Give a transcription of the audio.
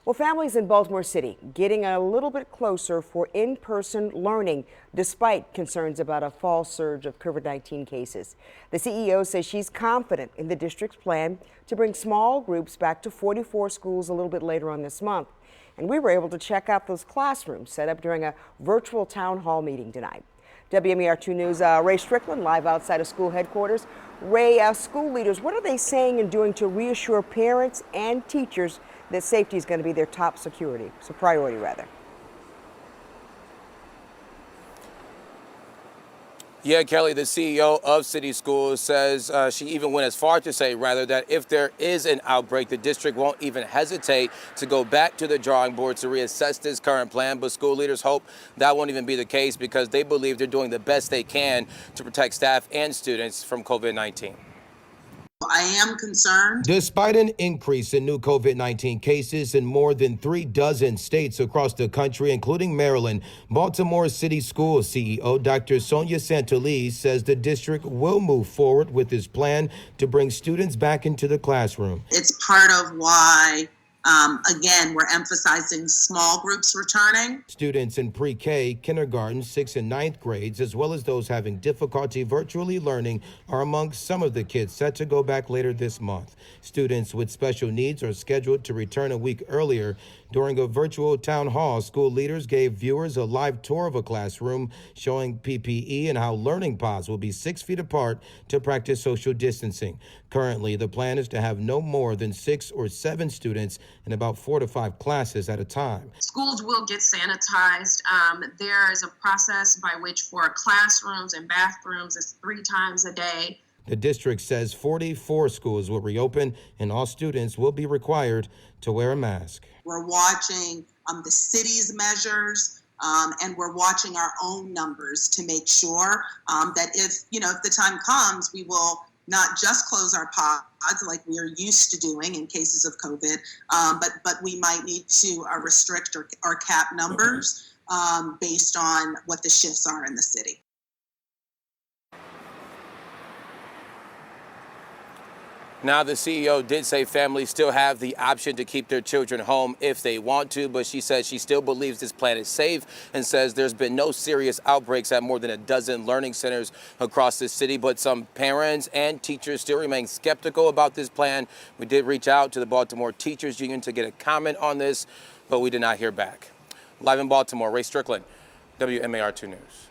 Well, families in Baltimore City getting a little bit closer for in-person learning despite concerns about a fall surge of COVID-19 cases. The CEO says she's confident in the district's plan to bring small groups back to 44 schools a little bit later on this month. And we were able to check out those classrooms set up during a virtual town hall meeting tonight. WMAR 2 News' Ray Strickland live outside of school headquarters. Ray, school leaders, what are they saying and doing to reassure parents and teachers that safety is going to be their top priority rather? Yeah, Kelly, the CEO of City Schools says she even went as far to say, rather, that if there is an outbreak, the district won't even hesitate to go back to the drawing board to reassess this current plan. But school leaders hope that won't even be the case because they believe they're doing the best they can to protect staff and students from COVID-19. I am concerned. Despite an increase in new COVID-19 cases in more than 36 states across the country, including Maryland, Baltimore City Schools CEO Dr. SONJA SANTELISES says the district will move forward with his plan to bring students back into the classroom. It's part of why, again, we're emphasizing small groups returning. Students in pre-K, kindergarten, 6th and 9th grades, as well as those having difficulty virtually learning, are among some of the kids set to go back later this month. Students with special needs are scheduled to return a week earlier. During a virtual town hall, school leaders gave viewers a live tour of a classroom showing PPE and how learning pods will be 6 feet apart to practice social distancing. Currently, the plan is to have no more than 6 or 7 students in about 4 to 5 classes at a time. Schools will get sanitized. There is a process by which for classrooms and bathrooms, it's 3 times a day. The district says 44 schools will reopen and all students will be required to wear a mask. We're watching the city's measures and we're watching our own numbers to make sure that if the time comes, we will not just close our pods like we are used to doing in cases of COVID, but we might need to restrict or cap numbers based on what the shifts are in the city. Now, the CEO did say families still have the option to keep their children home if they want to, but she says she still believes this plan is safe and says there's been no serious outbreaks at more than a dozen learning centers across the city. But some parents and teachers still remain skeptical about this plan. We did reach out to the Baltimore Teachers Union to get a comment on this, but we did not hear back. Live in Baltimore, Ray Strickland, WMAR 2 News.